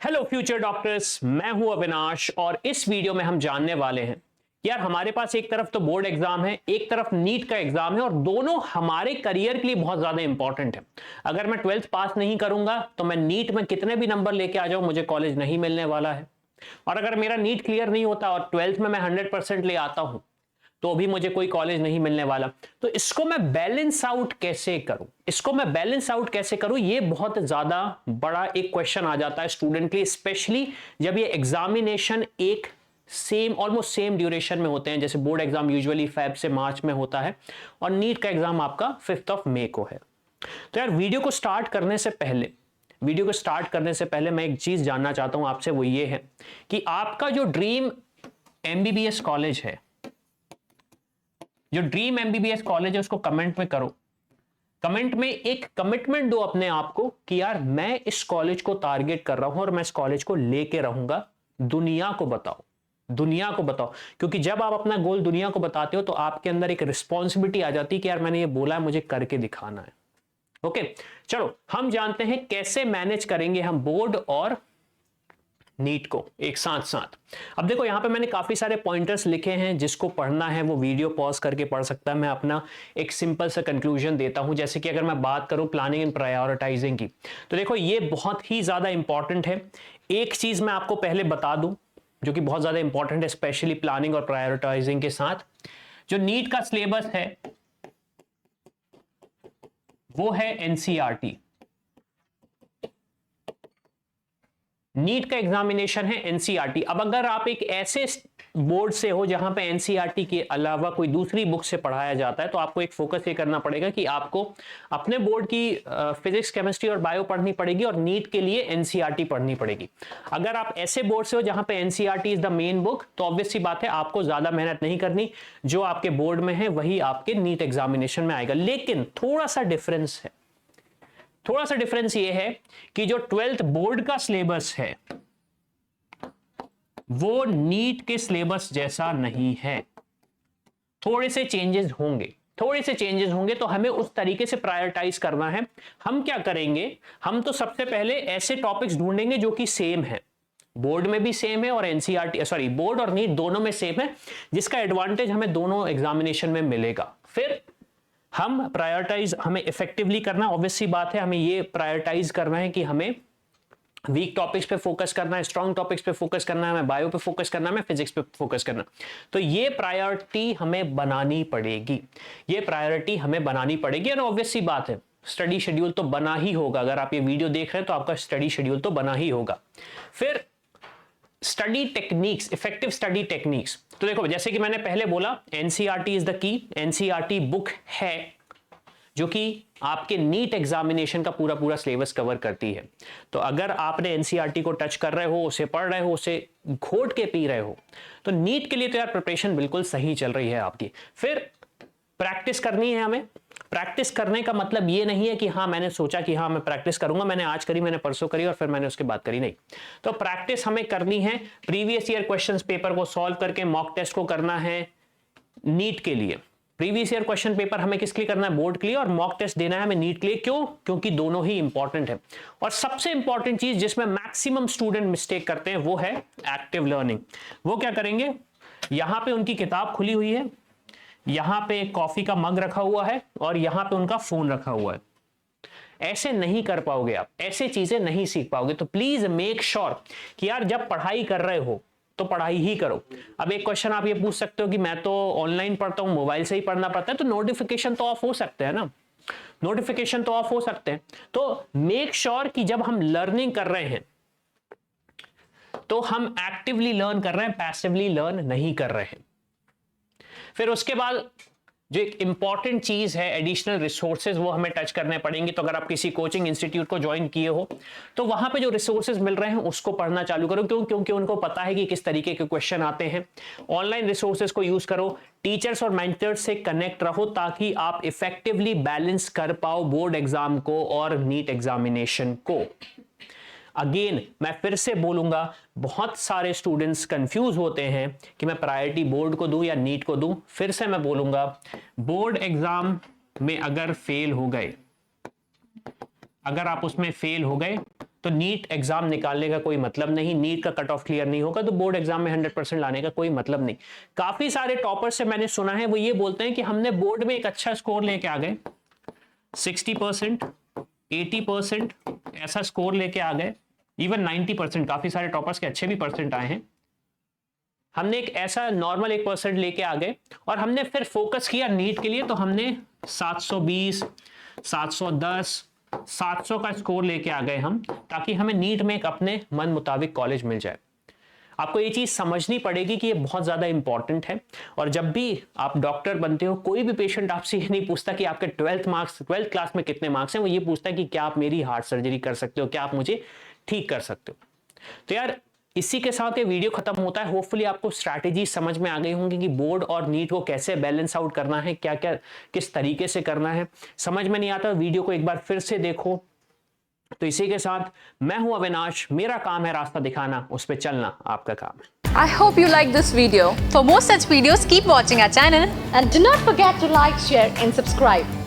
Hello future doctors, मैं हूं अविनाश और इस वीडियो में हम जानने वाले हैं यार हमारे पास एक तरफ तो बोर्ड एग्जाम है, एक तरफ नीट का एग्जाम है और दोनों हमारे करियर के लिए बहुत ज्यादा इंपॉर्टेंट है। अगर मैं 12th पास नहीं करूंगा तो मैं नीट में कितने भी नंबर लेके आ जाऊं, मुझे कॉलेज नहीं मिलने वाला है। और अगर मेरा नीट क्लियर नहीं होता और 12th में मैं 100% ले आता हूं तो भी मुझे कोई कॉलेज नहीं मिलने वाला। तो इसको मैं बैलेंस आउट कैसे करूं, ये बहुत ज्यादा बड़ा एक क्वेश्चन आ जाता है स्टूडेंट के लिए, स्पेशली जब ये एग्जामिनेशन एक ऑलमोस्ट सेम ड्यूरेशन में होते हैं। जैसे बोर्ड एग्जाम यूजुअली फेब से मार्च में होता है और नीट का एग्जाम आपका 5 मई को है। तो यार वीडियो को स्टार्ट करने से पहले मैं एक चीज जानना चाहता हूं आपसे, वो ये है कि आपका जो ड्रीम एमबीबीएस कॉलेज है, उसको कमेंट में करो। कमेंट में एक कमिटमेंट दो अपने आप को कि यार मैं इस कॉलेज को टारगेट कर रहा हूं और मैं इस कॉलेज को लेके रहूंगा। दुनिया को बताओ, क्योंकि जब आप अपना गोल दुनिया को बताते हो तो आपके अंदर एक रिस्पॉन्सिबिलिटी आ जाती है कि यार मैंने ये बोला है, मुझे करके दिखाना है। ओके, चलो हम जानते हैं कैसे मैनेज करेंगे हम बोर्ड और नीट को एक साथ। अब देखो यहां पे मैंने काफी सारे पॉइंटर्स लिखे हैं, जिसको पढ़ना है वो वीडियो पॉज करके पढ़ सकता है। मैं अपना एक सिंपल सा कंक्लूजन देता हूं। जैसे कि अगर मैं बात करूं प्लानिंग एंड प्रायोरिटाइजिंग की, तो देखो ये बहुत ही ज्यादा इंपॉर्टेंट है। एक चीज मैं आपको पहले बता दूं जो कि बहुत ज्यादा इंपॉर्टेंट है, स्पेशली प्लानिंग और प्रायोरिटाइजिंग के साथ। जो नीट का सिलेबस है वो है एनसीईआरटी। नीट का एग्जामिनेशन है एनसीईआरटी। अब अगर आप एक ऐसे बोर्ड से हो जहां पे एनसीईआरटी के अलावा कोई दूसरी बुक से पढ़ाया जाता है, तो आपको एक फोकस ये करना पड़ेगा कि आपको अपने बोर्ड की फिजिक्स, केमिस्ट्री और बायो पढ़नी पड़ेगी और नीट के लिए एनसीईआरटी पढ़नी पड़ेगी। अगर आप ऐसे बोर्ड से हो जहां पे NCERT is the main book, तो ऑब्वियस सी बात है आपको ज्यादा मेहनत नहीं करनी। जो आपके बोर्ड में है वही आपके नीट एग्जामिनेशन में आएगा। लेकिन थोड़ा सा डिफरेंस ये है कि जो 12th बोर्ड का सिलेबस है वो नीट के सिलेबस जैसा नहीं है। थोड़े से चेंजेस होंगे, तो हमें उस तरीके से प्रायोरिटाइज करना है। हम क्या करेंगे, हम तो सबसे पहले ऐसे टॉपिक्स ढूंढेंगे जो कि सेम है, बोर्ड में भी सेम है और एनसीईआरटी बोर्ड और नीट दोनों में सेम है, जिसका एडवांटेज हमें दोनों एग्जामिनेशन में मिलेगा। फिर हमें इफेक्टिवली करना, ऑब्वियस सी बात है, हमें ये प्रायोरिटाइज करना है कि हमें वीक टॉपिक्स पे फोकस करना है, स्ट्रॉन्ग टॉपिक्स पे फोकस करना है, हमें बायो पे फोकस करना है, हमें फिजिक्स पे फोकस करना। तो ये प्रायोरिटी हमें बनानी पड़ेगी और ऑब्वियस सी बात है स्टडी शेड्यूल तो बना ही होगा। अगर आप ये वीडियो देख रहे हैं तो आपका स्टडी शेड्यूल तो बना ही होगा। फिर study techniques, effective study techniques. तो देखो जैसे कि मैंने पहले बोला, NCERT is the key. NCERT book है जो कि आपके नीट एग्जामिनेशन का पूरा सिलेबस कवर करती है। तो अगर आपने एनसीईआरटी को टच कर रहे हो, उसे पढ़ रहे हो, उसे घोट के पी रहे हो, तो नीट के लिए तो यार प्रिपरेशन बिल्कुल सही चल रही है आपकी। फिर प्रैक्टिस करनी है हमें। प्रैक्टिस करने का मतलब ये नहीं है कि हाँ मैंने सोचा कि हाँ मैं प्रैक्टिस करूंगा, मैंने आज करी, मैंने परसों करी और फिर मैंने उसके बाद करी, नहीं। तो प्रैक्टिस हमें करनी है। प्रीवियस ईयर क्वेश्चंस पेपर को सॉल्व करके मॉक टेस्ट को करना है नीट के लिए। प्रीवियस ईयर क्वेश्चन पेपर हमें किसके लिए करना है, बोर्ड के लिए, और मॉक टेस्ट देना है हमें नीट के लिए। क्यों? क्योंकि दोनों ही इंपॉर्टेंट है। और सबसे इंपॉर्टेंट चीज जिसमें मैक्सिमम स्टूडेंट मिस्टेक करते हैं वो है एक्टिव लर्निंग। वो क्या करेंगे, यहां पे उनकी किताब खुली हुई है, यहां पे एक कॉफी का मग रखा हुआ है और यहां पे उनका फोन रखा हुआ है। ऐसे नहीं कर पाओगे आप, ऐसे चीजें नहीं सीख पाओगे। तो प्लीज मेक श्योर कि यार जब पढ़ाई कर रहे हो तो पढ़ाई ही करो। अब एक क्वेश्चन आप ये पूछ सकते हो कि मैं तो ऑनलाइन पढ़ता हूं, मोबाइल से ही पढ़ना पड़ता है, तो नोटिफिकेशन तो ऑफ हो सकते हैं ना, तो मेक श्योर कि जब हम लर्निंग कर रहे हैं तो हम एक्टिवली लर्न कर रहे हैं, पैसिवली लर्न नहीं कर रहे हैं। फिर उसके बाद जो एक इंपॉर्टेंट चीज है, एडिशनल रिसोर्सेज, वो हमें टच करने पड़ेंगे। तो अगर आप किसी कोचिंग इंस्टीट्यूट को ज्वाइन किए हो तो वहां पे जो रिसोर्सेज मिल रहे हैं उसको पढ़ना चालू करो। क्यों? क्योंकि उनको पता है कि किस तरीके के क्वेश्चन आते हैं। ऑनलाइन रिसोर्सेज को यूज करो, टीचर्स और मेंटर्स से कनेक्ट रहो ताकि आप इफेक्टिवली बैलेंस कर पाओ बोर्ड एग्जाम को और नीट एग्जामिनेशन को। अगेन मैं फिर से बोलूंगा, बहुत सारे स्टूडेंट्स कंफ्यूज होते हैं कि मैं प्रायोरिटी बोर्ड को दूं या नीट को दूं। फिर से मैं बोलूंगा, बोर्ड एग्जाम में अगर आप उसमें फेल हो गए तो नीट एग्जाम निकालने का कोई मतलब नहीं, नीट का कट ऑफ क्लियर नहीं होगा तो बोर्ड एग्जाम में 100% लाने का कोई मतलब नहीं। काफी सारे टॉपर्स से मैंने सुना है वो ये बोलते हैं कि हमने बोर्ड में एक अच्छा स्कोर लेके आ गए, 60%, 80%, ऐसा स्कोर लेके आ गए, इवन 90%, काफी सारे टॉपर्स के अच्छे भी परसेंट आए हैं। हमने एक ऐसा नॉर्मल 1% लेके आ गए और हमने फिर फोकस किया नीट के लिए, तो हमने 720, 710, 700 का स्कोर लेके आ गए हम, ताकि हमें नीट में एक अपने मन मुताबिक कॉलेज मिल जाए। आपको ये चीज समझनी पड़ेगी कि ये बहुत ज्यादा इंपॉर्टेंट है। और जब भी आप डॉक्टर बनते हो, कोई भी पेशेंट आपसे ये नहीं पूछता कि आपके 12th क्लास में कितने मार्क्स हैं, वो ये पूछता है कि क्या आप मेरी हार्ट सर्जरी कर सकते हो, क्या आप मुझे ठीक कर सकते हो। तो यार इसी के साथ ये वीडियो खत्म होता है। होपफुली आपको स्ट्रैटेजी समझ में आ गई होंगी कि बोर्ड और नीट को कैसे बैलेंस आउट करना है, क्या क्या किस तरीके से करना है। समझ में नहीं आता वीडियो को एक बार फिर से देखो। तो इसी के साथ मैं हूं अविनाश, मेरा काम है रास्ता दिखाना, उस पर चलना आपका काम है। I hope you like this video. For more such videos, keep watching our channel and do not forget to like, share and subscribe.